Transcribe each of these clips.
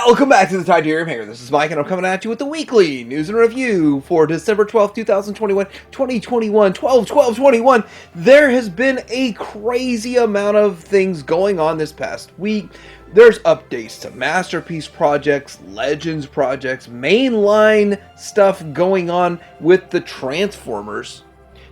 Welcome back to the Titanium Hanger. This is Mike, and I'm coming at you with the weekly news and review for December 12th, 2021, 2021, 12/12/21. There has been a crazy amount of things going on this past week. There's updates to Masterpiece projects, Legends projects, Mainline stuff going on with the Transformers.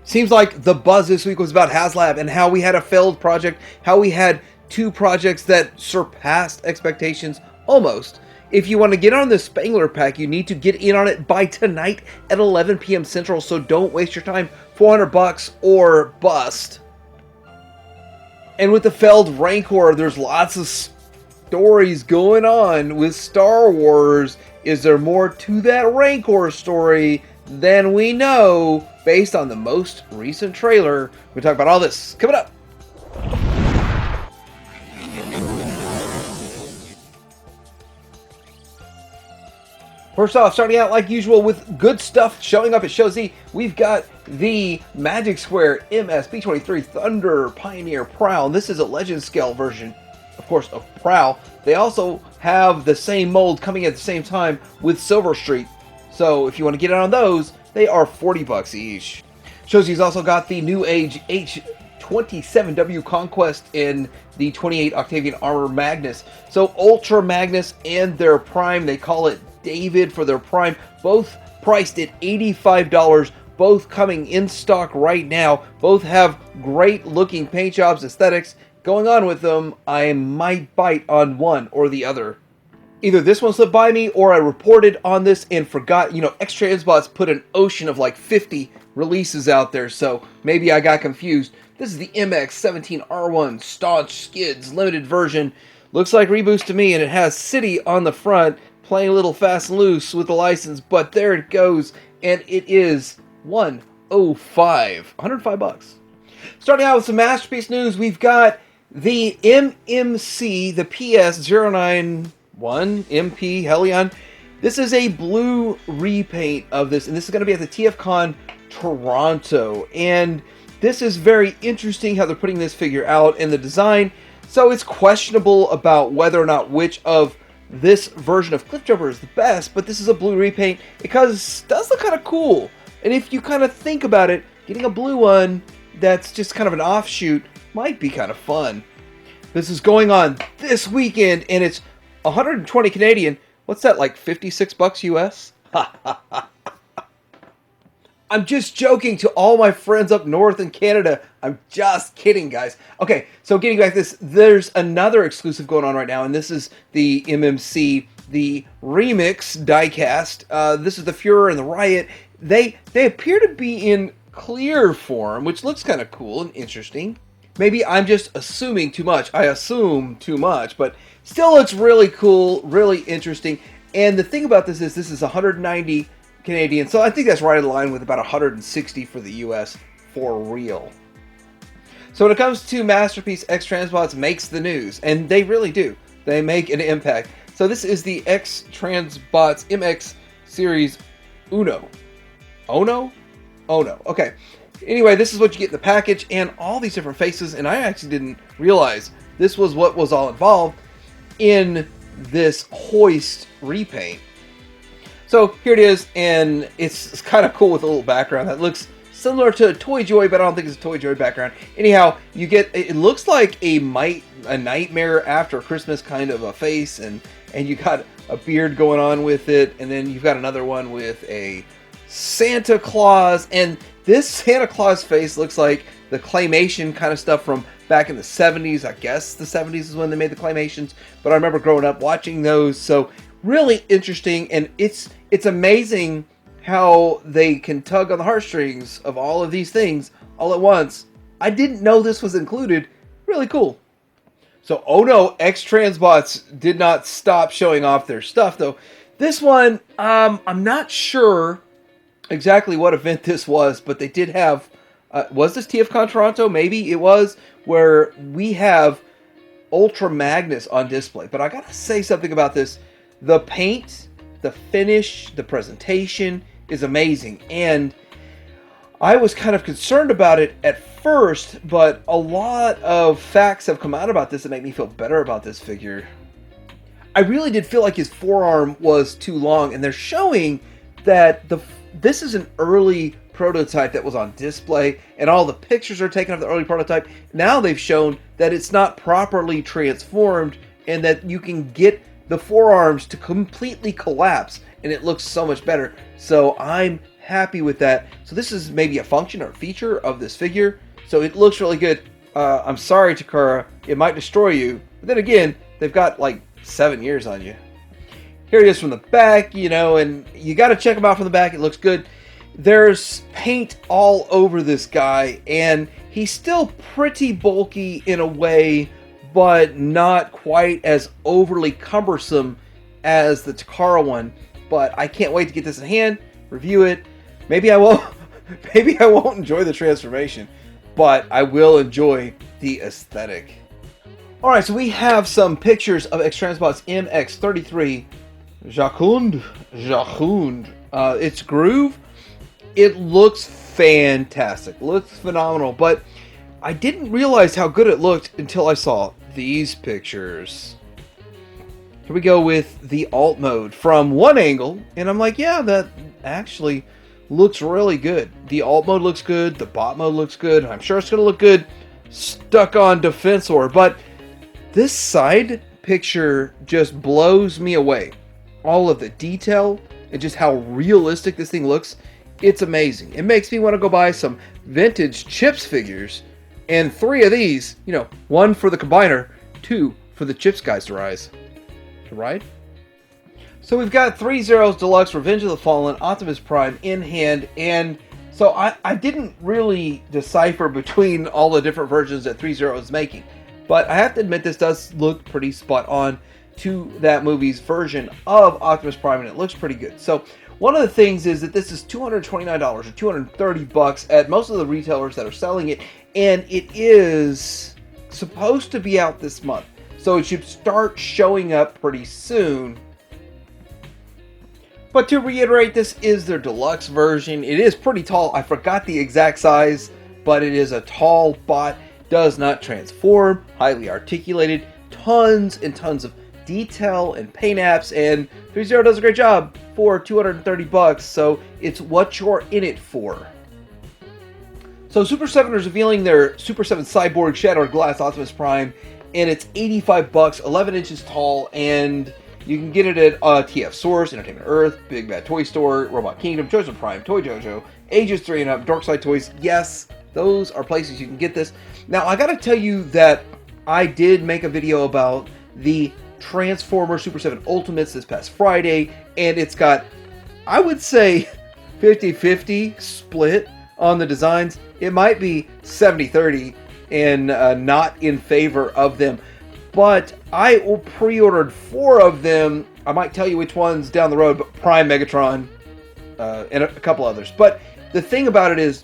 Seems like the buzz this week was about HasLab and how we had a failed project, how we had two projects that surpassed expectations almost. If you want to get on the Spangler pack, you need to get in on it by tonight at 11 p.m. Central, so don't waste your time. $400 or bust. And with the failed Rancor, there's lots of stories going on with Star Wars. Is there more to that Rancor story than we know based on the most recent trailer? We'll talk about all this coming up. First off, starting out like usual with good stuff showing up at Show Z, we've got the Magic Square MS-B23 Thunder Pioneer Prowl. This is a Legend scale version, of course, of Prowl. They also have the same mold coming at the same time with Silver Street. So if you want to get on those, they are $40 each. Show Z's also got the New Age H27W Conquest in the 28 Octavian Armor Magnus. So Ultra Magnus and their Prime, they call it David for their Prime, both priced at $85, both coming in stock right now. Both have great looking paint jobs, aesthetics going on with them. I might bite on one or the other. Either this one slipped by me or I reported on this and forgot. You know, X-Transbots put an ocean of like 50 releases out there, so maybe I got confused. This is the MX-17R1 Staunch Skids limited version. Looks like Reboost to me, and it has City on the front, playing a little fast and loose with the license, but there it goes, and it is $105. Starting out with some Masterpiece news, we've got the MMC, the PS091 MP Helion. This is a blue repaint of this, and this is going to be at the TFCon Toronto, and this is very interesting how they're putting this figure out and the design. So it's questionable about whether or not which of this version of Cliffjumper is the best, but this is a blue repaint. It does look kind of cool, and if you kind of think about it, getting a blue one that's just kind of an offshoot might be kind of fun. This is going on this weekend, and it's 120 Canadian. What's that, like $56 US? I'm just joking to all my friends up north in Canada. I'm just kidding, guys. Okay, so getting back to this, there's another exclusive going on right now, and this is the MMC, the Remix diecast. This is the Fuhrer and the Riot. They appear to be in clear form, which looks kind of cool and interesting. Maybe I'm just assuming too much. I assume too much, but still looks really cool, really interesting. And the thing about this is 190 Canadian, so I think that's right in line with about 160 for the US for real. So when it comes to Masterpiece, X-Transbots makes the news, and they really do. They make an impact. So this is the X-Transbots MX Series Uno. Ono? Oh no. Okay. Anyway, this is what you get in the package, and all these different faces, and I actually didn't realize this was what was all involved in this hoist repaint. So here it is, and it's kind of cool with a little background that looks similar to a Toy Joy, but I don't think it's a Toy Joy background. Anyhow, you get, it looks like a Nightmare After Christmas kind of a face, and you got a beard going on with it, and then you've got another one with a Santa Claus, and this Santa Claus face looks like the claymation kind of stuff from back in the 70s. I guess the 70s is when they made the claymations, but I remember growing up watching those, so really interesting, and it's amazing how they can tug on the heartstrings of all of these things all at once. I didn't know this was included. Really cool. So, oh no, X-Transbots did not stop showing off their stuff, though. This one, I'm not sure exactly what event this was, but they did have, was this TFCon Toronto? Maybe it was, where we have Ultra Magnus on display. But I gotta say something about this. The paint, the finish, the presentation is amazing, and I was kind of concerned about it at first, but a lot of facts have come out about this that make me feel better about this figure. I really did feel like his forearm was too long, and they're showing that this is an early prototype that was on display, and all the pictures are taken of the early prototype. Now they've shown that it's not properly transformed, and that you can get the forearms to completely collapse, and it looks so much better. So I'm happy with that. So this is maybe a function or a feature of this figure. So it looks really good. I'm sorry, Takara, it might destroy you. But then again, they've got like 7 years on you. Here it is from the back, you know, and you got to check them out from the back. It looks good. There's paint all over this guy, and he's still pretty bulky in a way, but not quite as overly cumbersome as the Takara one. But I can't wait to get this in hand, review it. Maybe I won't. Maybe I won't enjoy the transformation, but I will enjoy the aesthetic. All right, so we have some pictures of X-Transbots MX33 Jacund. It's Groove. It looks fantastic. Looks phenomenal, but I didn't realize how good it looked until I saw these pictures. Here we go with the alt mode from one angle, and I'm like, yeah, that actually looks really good. The alt mode looks good, the bot mode looks good, I'm sure it's going to look good stuck on Defensor, but this side picture just blows me away. All of the detail and just how realistic this thing looks, it's amazing. It makes me want to go buy some vintage Chips figures, and 3 of these, you know, 1 for the combiner, 2 for the Chips guys to ride. So we've got 3 Zeros Deluxe, Revenge of the Fallen, Optimus Prime in hand, and so I didn't really decipher between all the different versions that 3 Zero is making, but I have to admit this does look pretty spot on to that movie's version of Optimus Prime, and it looks pretty good. So one of the things is that this is $229 or $230 at most of the retailers that are selling it, and it is supposed to be out this month. So it should start showing up pretty soon. But to reiterate, this is their deluxe version. It is pretty tall. I forgot the exact size, but it is a tall bot. Does not transform. Highly articulated. Tons and tons of detail and paint apps. And 3-0 does a great job for $230. So it's what you're in it for. So Super 7 is revealing their Super 7 Cyborg Shattered Glass Optimus Prime. And it's $85, 11 inches tall, and you can get it at TF Source, Entertainment Earth, Big Bad Toy Store, Robot Kingdom, Chosen Prime, Toy Dojo, Ages 3 and Up, Dark Side Toys. Yes, those are places you can get this. Now, I gotta tell you that I did make a video about the Transformer Super 7 Ultimates this past Friday, and it's got, I would say, 50-50 split on the designs. It might be 70-30 and not in favor of them. But I pre-ordered 4 of them. I might tell you which ones down the road, but Prime, Megatron, and a couple others. But the thing about it is,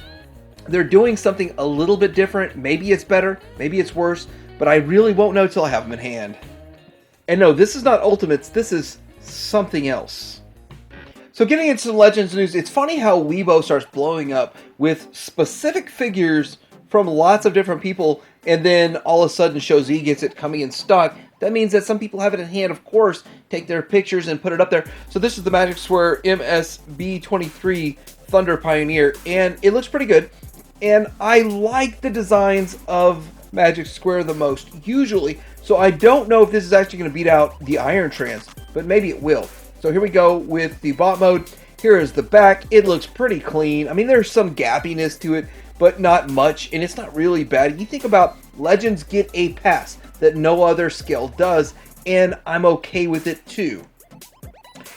they're doing something a little bit different. Maybe it's better, maybe it's worse, but I really won't know till I have them in hand. And no, this is not Ultimates, this is something else. So getting into some Legends news, it's funny how Weibo starts blowing up with specific figures from lots of different people, and then all of a sudden Show Z gets it coming in stock. That means that some people have it in hand, of course, take their pictures and put it up there. So this is the Magic Square MSB23 Thunder Pioneer, and it looks pretty good. And I like the designs of Magic Square the most, usually. So I don't know if this is actually going to beat out the Iron Trans, but maybe it will. So here we go with the bot mode. Here is the back. It looks pretty clean. I mean, there's some gappiness to it, but not much, and it's not really bad. You think about Legends get a pass that no other scale does, and I'm okay with it too.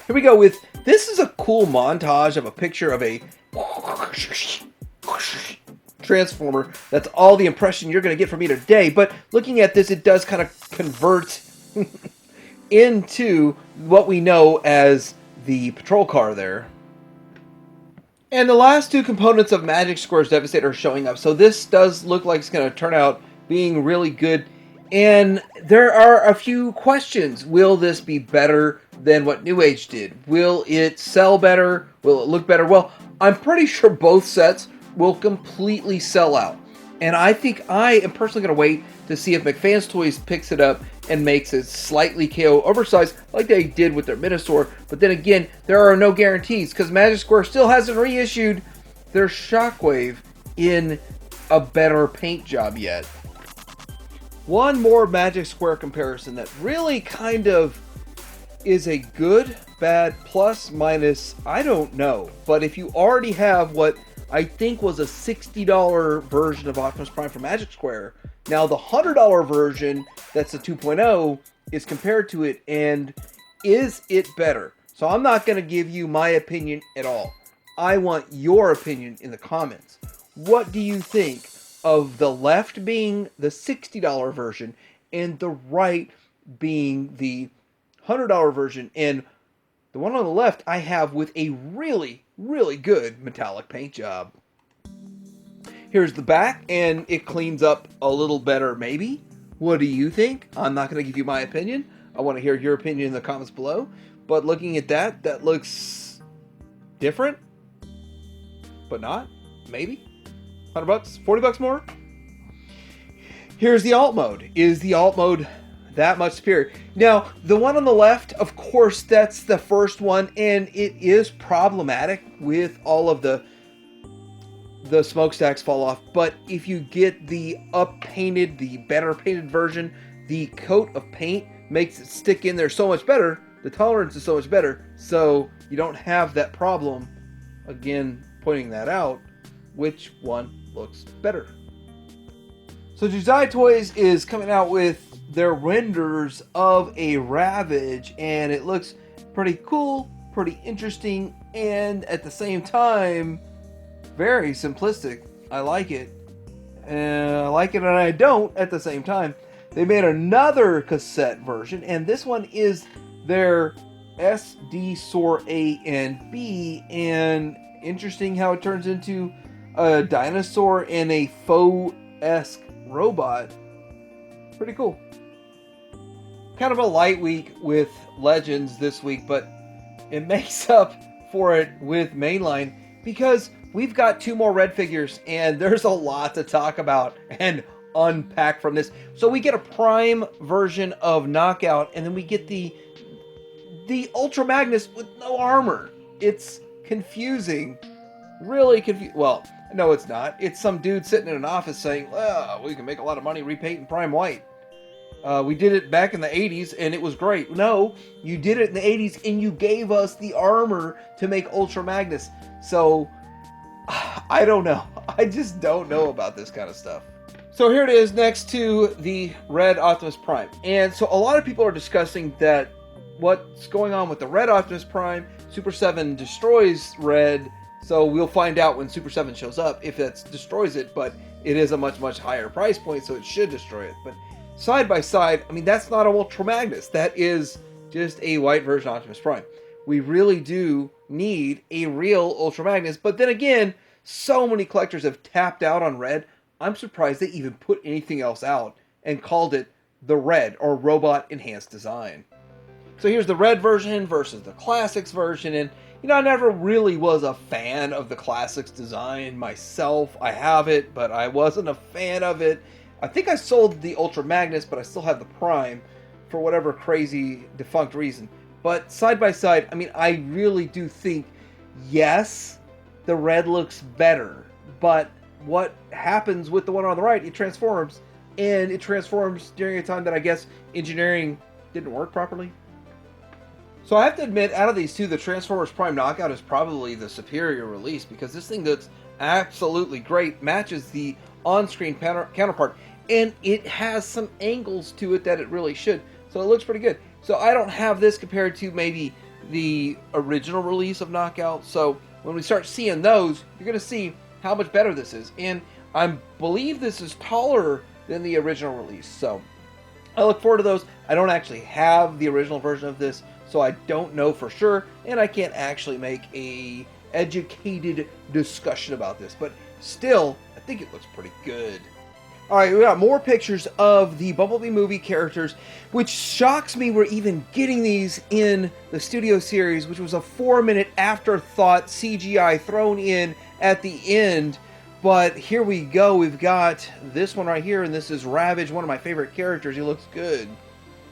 Here we go with, this is a cool montage of a picture of a Transformer. That's all the impression you're going to get from me today, but looking at this, it does kind of convert into what we know as the patrol car there. And the last 2 components of Magic Square's Devastator are showing up. So this does look like it's going to turn out being really good. And there are a few questions. Will this be better than what New Age did? Will it sell better? Will it look better? Well, I'm pretty sure both sets will completely sell out. And I think I am personally going to wait to see if McFan's Toys picks it up and makes it slightly KO oversized like they did with their Minosaur. But then again, there are no guarantees because Magic Square still hasn't reissued their Shockwave in a better paint job yet. One more Magic Square comparison that really kind of is a good, bad, plus, minus, I don't know. But if you already have what I think was a $60 version of Optimus Prime for Magic Square, now the $100 version, that's the 2.0, is compared to it, and is it better? So I'm not going to give you my opinion at all. I want your opinion in the comments. What do you think of the left being the $60 version and the right being the $100 version? And the one on the left I have with a really, really good metallic paint job. Here's the back, and it cleans up a little better, maybe. What do you think? I'm not going to give you my opinion. I want to hear your opinion in the comments below. But looking at that, that looks different, but not. Maybe. $100, $40 more. Here's the alt mode. Is the alt mode that much superior? Now, the one on the left, of course, that's the first one, and it is problematic with all of the smokestacks fall off. But if you get the up-painted, the better painted version, the coat of paint makes it stick in there so much better. The tolerance is so much better, so you don't have that problem. Again, pointing that out, which one looks better? So Josiah Toys is coming out with their renders of a Ravage, and it looks pretty cool, pretty interesting, and at the same time, very simplistic. I like it. And I like it and I don't at the same time. They made another cassette version, and this one is their SD Soar A and B, and interesting how it turns into a dinosaur and a faux-esque robot. Pretty cool. Kind of a light week with Legends this week, but it makes up for it with Mainline because we've got 2 more red figures, and there's a lot to talk about and unpack from this. So we get a Prime version of Knockout, and then we get the Ultra Magnus with no armor. It's confusing. Really confusing. Well, no, it's not. It's some dude sitting in an office saying, well, we can make a lot of money repainting Prime White. We did it back in the 80s, and it was great. No, you did it in the 80s, and you gave us the armor to make Ultra Magnus. So, I don't know. I just don't know about this kind of stuff. So here it is next to the red Optimus Prime. And so a lot of people are discussing that what's going on with the red Optimus Prime. Super 7 destroys red, so we'll find out when Super 7 shows up if that destroys it, but it is a much, much higher price point, so it should destroy it. But side by side, I mean, that's not a Ultra Magnus. That is just a white version of Optimus Prime. We really do need a real Ultra Magnus, but then again, so many collectors have tapped out on red. I'm surprised they even put anything else out and called it the red or robot enhanced design. So here's the red version versus the classics version, and you know, I never really was a fan of the classics design myself. I have it, but I wasn't a fan of it. I think I sold the Ultra Magnus, but I still have the Prime for whatever crazy defunct reason. But side by side, I mean, I really do think, yes, the red looks better, but what happens with the one on the right, it transforms, and it transforms during a time that I guess engineering didn't work properly. So I have to admit, out of these two, the Transformers Prime Knockout is probably the superior release, because this thing looks absolutely great, matches the on-screen counterpart, and it has some angles to it that it really should, so it looks pretty good. So I don't have this compared to maybe the original release of Knockout, so when we start seeing those, you're going to see how much better this is, and I believe this is taller than the original release, so I look forward to those. I don't actually have the original version of this, so I don't know for sure, and I can't actually make a educated discussion about this, but still, I think it looks pretty good. Alright, we got more pictures of the Bumblebee movie characters, which shocks me we're even getting these in the Studio Series, which was a 4-minute afterthought CGI thrown in at the end. But here we go, we've got this one right here, and this is Ravage, one of my favorite characters. He looks good.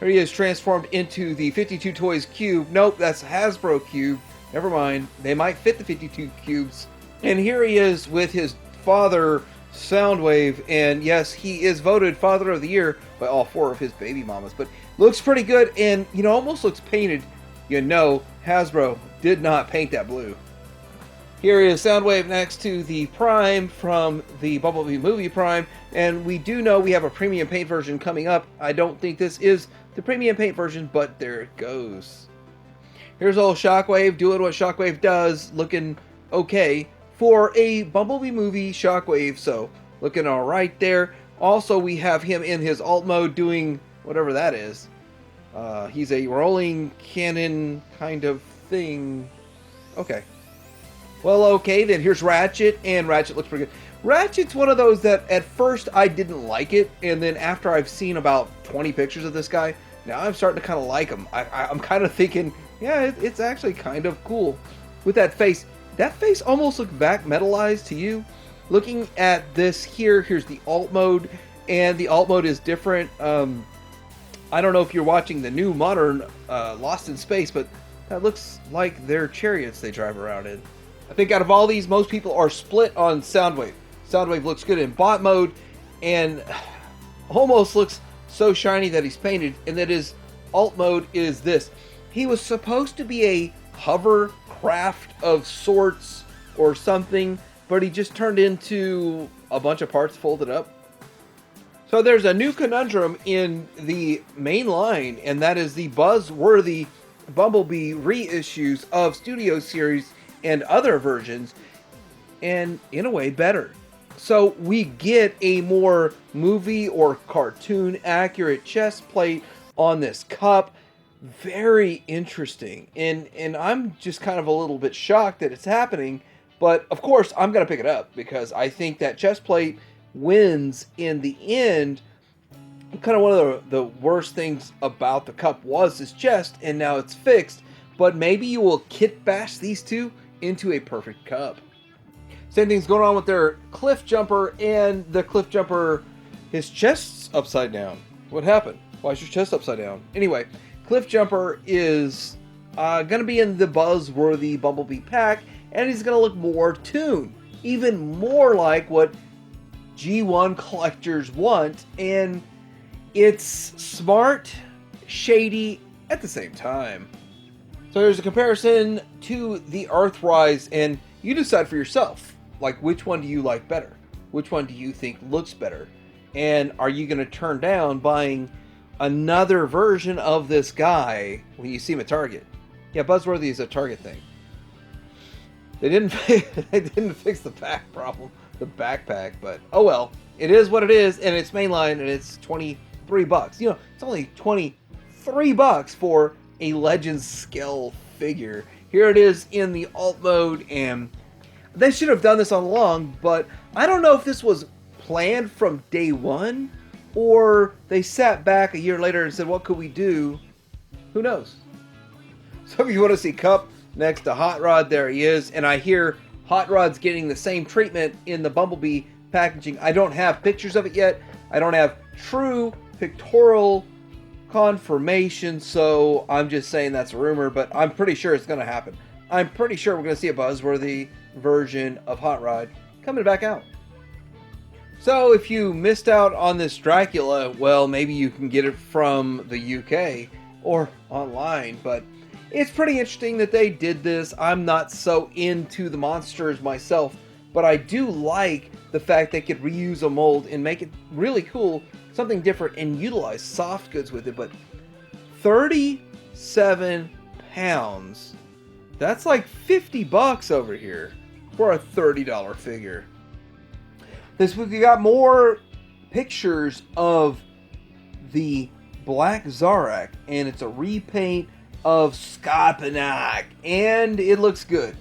Here he is transformed into the 52 Toys Cube. Nope, that's Hasbro Cube. Never mind. They might fit the 52 cubes. And here he is with his father, Soundwave. And yes, he is voted Father of the Year by all 4 of his baby mamas. But looks pretty good and, almost looks painted. Hasbro did not paint that blue. Here is Soundwave next to the Prime from the Bumblebee movie Prime. And we do know we have a premium paint version coming up. I don't think this is the premium paint version, but there it goes. Here's old Shockwave doing what Shockwave does, looking okay for a Bumblebee movie Shockwave, so looking all right there. Also, we have him in his alt mode doing whatever that is. He's a rolling cannon kind of thing. Okay. Well, okay, then here's Ratchet, and Ratchet looks pretty good. Ratchet's one of those that at first I didn't like it, and then after I've seen about 20 pictures of this guy, now I'm starting to kind of like him. I'm kind of thinking, yeah, it's actually kind of cool. With that face almost looks back metalized to you. Looking at this here's the alt mode, and the alt mode is different. I don't know if you're watching the new modern Lost in Space, but that looks like their chariots they drive around in. I think out of all these, most people are split on Soundwave. Soundwave looks good in bot mode and almost looks so shiny that he's painted, and that his alt mode is this. He was supposed to be a hovercraft of sorts or something, but he just turned into a bunch of parts folded up. So there's a new conundrum in the Mainline, and that is the buzzworthy Bumblebee reissues of Studio Series and other versions, and in a way better. So we get a more movie or cartoon accurate chest plate on this cup. Very interesting, and I'm just kind of a little bit shocked that it's happening, but of course I'm gonna pick it up because I think that chest plate wins in the end. Kind of one of the worst things about the cup was this chest, and now it's fixed, but maybe you will kit bash these two into a perfect cup. Same thing's going on with their cliff jumper, and the cliff jumper, his chest's upside down. What happened? Why is your chest upside down? Anyway, cliff jumper is going to be in the buzzworthy Bumblebee pack, and he's going to look more toon, even more like what G1 collectors want, and it's smart, shady at the same time. So there's a comparison to the Earthrise, and you decide for yourself, like, which one do you like better? Which one do you think looks better? And are you going to turn down buying another version of this guy when you see him at Target? Yeah, buzzworthy is a Target thing. They didn't fix the back problem, the backpack, but oh well. It is what it is, and it's Mainline, and it's $23. It's only $23 for a Legends scale figure. Here it is in the alt mode, and they should have done this all along, but I don't know if this was planned from day one, or they sat back a year later and said, what could we do? Who knows? So if you want to see Cup next to Hot Rod, there he is, and I hear Hot Rod's getting the same treatment in the Bumblebee packaging. I don't have pictures of it yet. I don't have true pictorial confirmation, so I'm just saying that's a rumor, but I'm pretty sure it's going to happen. I'm pretty sure we're going to see a buzzworthy version of Hot Rod coming back out. So if you missed out on this Dracula, well, maybe you can get it from the UK or online, but it's pretty interesting that they did this. I'm not so into the monsters myself, but I do like the fact they could reuse a mold and make it really cool, something different, and utilize soft goods with it. But 37 pounds, that's like $50 over here for a $30 figure. This week we got more pictures of the Black Zarak, and it's a repaint of Skapanak, and it looks good.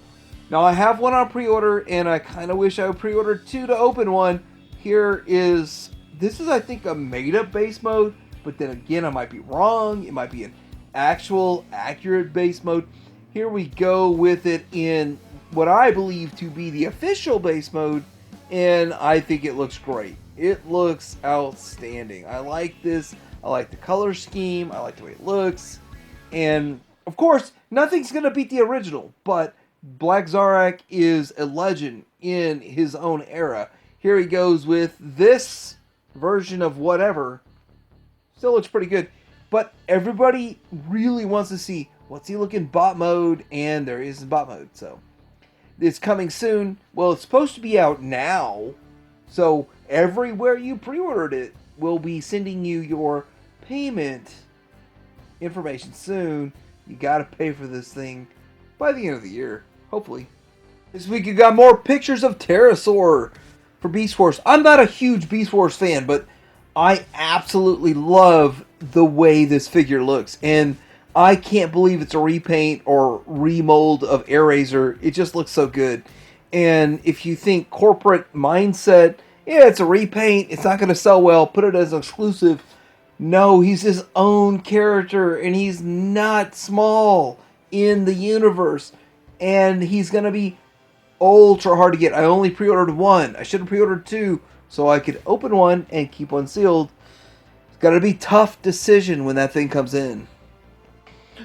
Now I have one on pre-order, and I kind of wish I would pre-order two to open one. This is I think a made-up base mode, but then again I might be wrong. It might be an actual accurate base mode. Here we go with it in what I believe to be the official base mode, and I think it looks great. It looks outstanding. I like this. I like the color scheme. I like the way it looks. And, of course, nothing's going to beat the original, but Black Zarak is a legend in his own era. Here he goes with this version of whatever. Still looks pretty good. But everybody really wants to see what's he looking bot mode, and there is bot mode. So it's coming soon. Well, it's supposed to be out now. So everywhere you pre-ordered it will be sending you your payment information soon. You gotta pay for this thing by the end of the year, hopefully. This week you got more pictures of Pterosaur for Beast Wars. I'm not a huge Beast Wars fan, but I absolutely love the way this figure looks. And I can't believe it's a repaint or remold of Airazor. It just looks so good. And if you think corporate mindset, yeah, it's a repaint, it's not going to sell well, put it as an exclusive. No, he's his own character, and he's not small in the universe. And he's going to be ultra hard to get. I only pre-ordered one. I should have pre-ordered two, so I could open one and keep one sealed. It's got to be a tough decision when that thing comes in.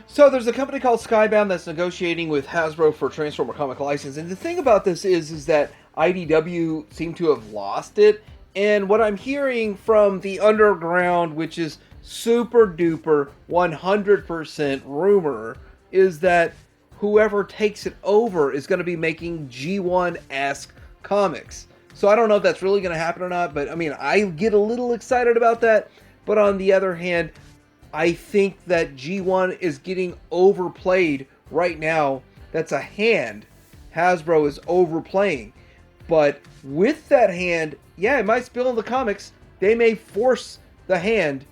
So there's a company called Skybound that's negotiating with Hasbro for Transformer comic license. And the thing about this is that IDW seem to have lost it. And what I'm hearing from the underground, which is super duper 100% rumor, is that whoever takes it over is going to be making G1-esque comics. So I don't know if that's really going to happen or not, but I mean, I get a little excited about that. But on the other hand, I think that G1 is getting overplayed right now. That's a hand Hasbro is overplaying. But with that hand, yeah, it might spill in the comics. They may force the hand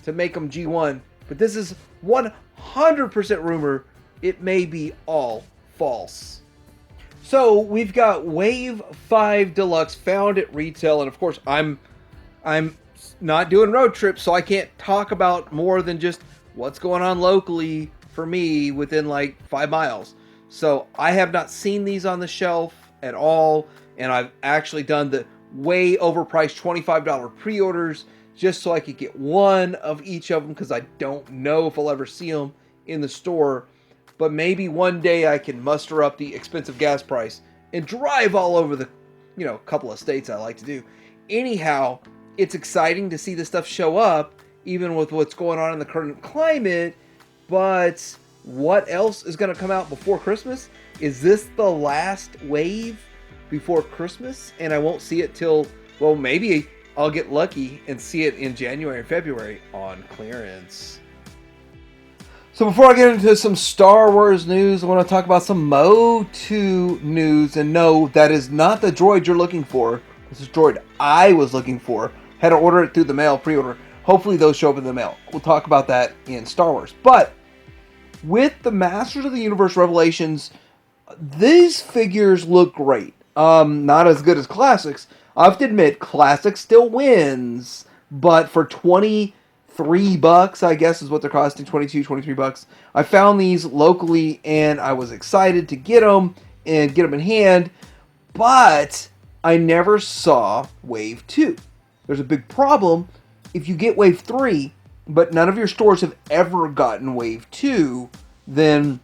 to make them G1. But this is 100% rumor. It may be all false. So we've got Wave 5 Deluxe found at retail. And of course, I'm not doing road trips, so I can't talk about more than just what's going on locally for me within like 5 miles. So I have not seen these on the shelf at all, and I've actually done the way overpriced $25 pre-orders just so I could get one of each of them, because I don't know if I'll ever see them in the store. But maybe one day I can muster up the expensive gas price and drive all over the, couple of states I like to do. Anyhow, it's exciting to see this stuff show up, even with what's going on in the current climate. But what else is going to come out before Christmas? Is this the last wave before Christmas? And I won't see it till, well, maybe I'll get lucky and see it in January and February on clearance. So before I get into some Star Wars news, I want to talk about some Motu news. And no, that is not the droid you're looking for. This is the droid I was looking for. Had to order it through the mail, pre-order. Hopefully those show up in the mail. We'll talk about that in Star Wars. But with the Masters of the Universe Revelations, these figures look great. Not as good as Classics. I have to admit, Classics still wins. But for $23, I guess is what they're costing, $23 I found these locally, and I was excited to get them and get them in hand. But I never saw Wave 2. There's a big problem. If you get Wave 3, but none of your stores have ever gotten Wave 2, then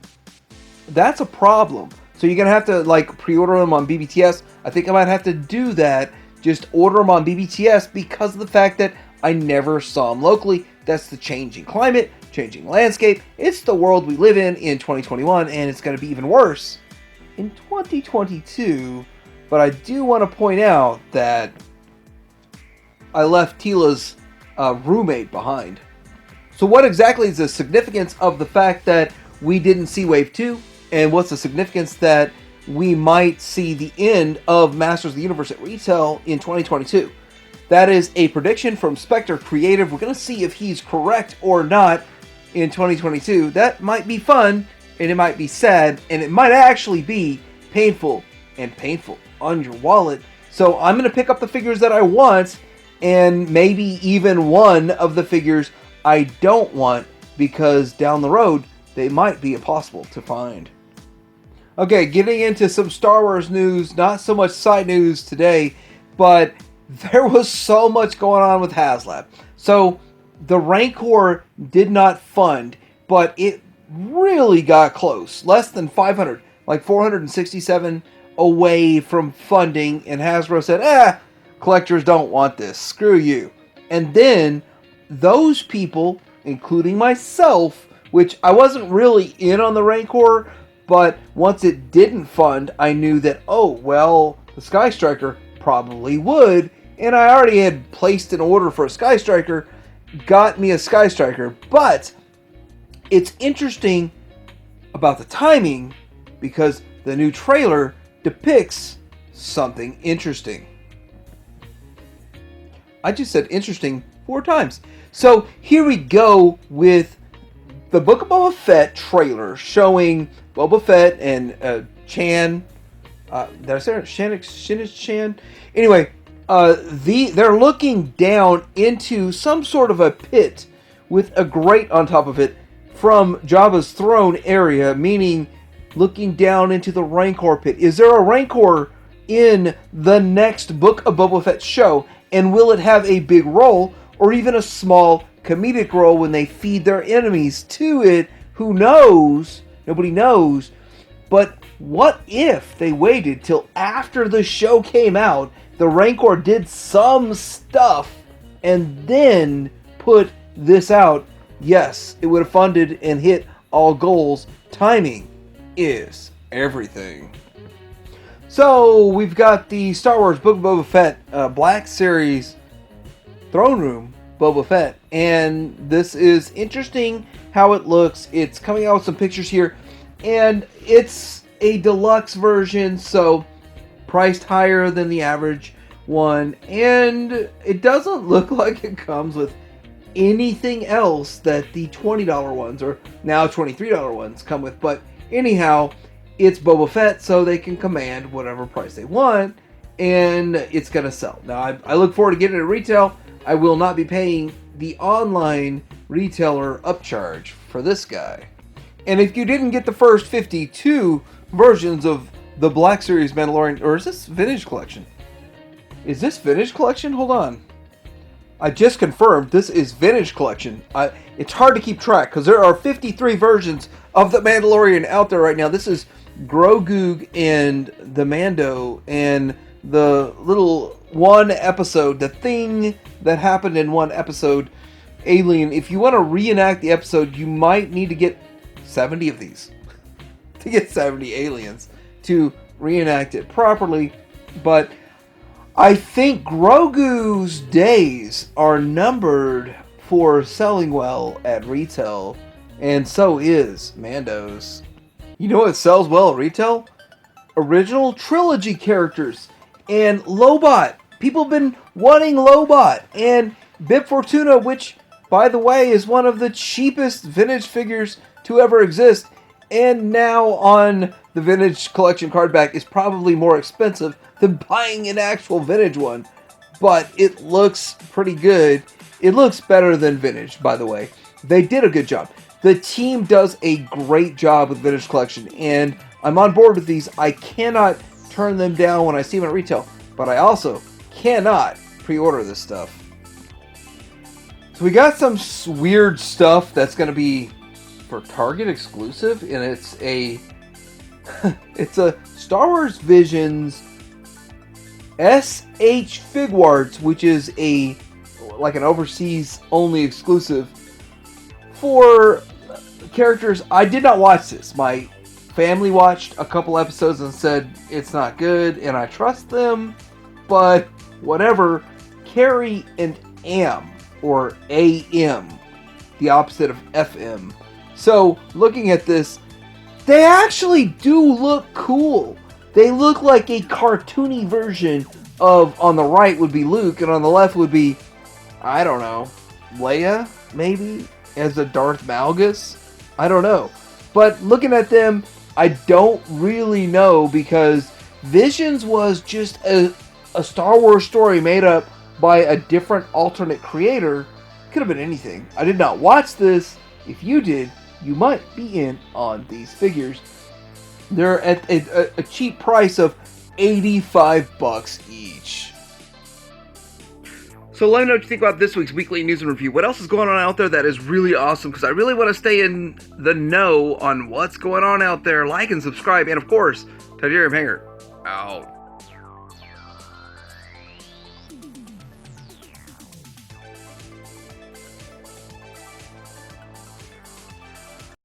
that's a problem. So you're going to have to pre-order them on BBTS. I think I might have to do that. Just order them on BBTS because of the fact that I never saw them locally. That's the changing climate, changing landscape. It's the world we live in 2021, and it's going to be even worse in 2022. But I do want to point out that I left Tila's roommate behind. So what exactly is the significance of the fact that we didn't see Wave 2? And what's the significance that we might see the end of Masters of the Universe at retail in 2022? That is a prediction from Spectre Creative. We're going to see if he's correct or not in 2022. That might be fun, and it might be sad, and it might actually be painful on your wallet. So I'm going to pick up the figures that I want, and maybe even one of the figures I don't want, because down the road they might be impossible to find. Okay, getting into some Star Wars news, not so much side news today, but there was so much going on with HasLab. So The Rancor did not fund, but it really got close. Less than 500, like 467 away from funding, and Hasbro said, collectors don't want this. Screw you. And then those people, including myself, which I wasn't really in on the Rancor, but once it didn't fund, I knew that, the Sky Striker probably would, and I already had placed an order for a Sky Striker, got me a Sky Striker. But it's interesting about the timing because the new trailer depicts something interesting. I just said interesting 4 times. So here we go with the Book of Boba Fett trailer showing Boba Fett and Chan. Did I say it? Shinich Chan? Anyway, they're looking down into some sort of a pit with a grate on top of it from Jabba's throne area, meaning looking down into the Rancor pit. Is there a Rancor in the next Book of Boba Fett show? And will it have a big role or even a small comedic role when they feed their enemies to it? Who knows? Nobody knows. But what if they waited till after the show came out, the Rancor did some stuff, and then put this out? Yes, it would have funded and hit all goals. Timing is everything. So we've got the Star Wars Book of Boba Fett Black Series Throne Room Boba Fett, and this is interesting how it looks. It's coming out with some pictures here, and it's a deluxe version, so priced higher than the average one, and it doesn't look like it comes with anything else that the $20 ones, or now $23 ones, come with. But anyhow, it's Boba Fett, so they can command whatever price they want, and it's going to sell. Now, I look forward to getting it at retail. I will not be paying the online retailer upcharge for this guy. And if you didn't get the first 52 versions of the Black Series Mandalorian, or is this Vintage Collection? Is this Vintage Collection? Hold on. I just confirmed this is Vintage Collection. It's hard to keep track because there are 53 versions of the Mandalorian out there right now. This is Grogu and the Mando and the little one episode, the thing that happened in one episode, Alien. If you want to reenact the episode, you might need to get 70 of these to get 70 aliens to reenact it properly. But I think Grogu's days are numbered for selling well at retail, and so is Mando's. You know what sells well at retail? Original trilogy characters and Lobot. People have been wanting Lobot and Bib Fortuna, which, by the way, is one of the cheapest vintage figures to ever exist, and now on the Vintage Collection card back is probably more expensive than buying an actual vintage one. But it looks pretty good. It looks better than vintage, by the way. They did a good job. The team does a great job with Vintage Collection, and I'm on board with these. I cannot turn them down when I see them at retail, but I also cannot pre-order this stuff. So we got some weird stuff that's going to be for Target exclusive, and it's a Star Wars Visions SH Figuarts, which is like an overseas only exclusive for characters. I did not watch this. My family watched a couple episodes and said it's not good, and I trust them, but whatever. Carrie and Am, or AM, the opposite of FM. So looking at this, they actually do look cool. They look like a cartoony version of, on the right would be Luke, and on the left would be, I don't know, Leia, maybe, as a Darth Malgus? I don't know. But looking at them, I don't really know, because Visions was just a Star Wars story made up by a different alternate creator. Could have been anything. I did not watch this. If you did, you might be in on these figures. They're at a cheap price of $85 each. So let me know what you think about this week's weekly news and review. What else is going on out there that is really awesome? Because I really want to stay in the know on what's going on out there. Like and subscribe. And of course, Tiberium Hanger out.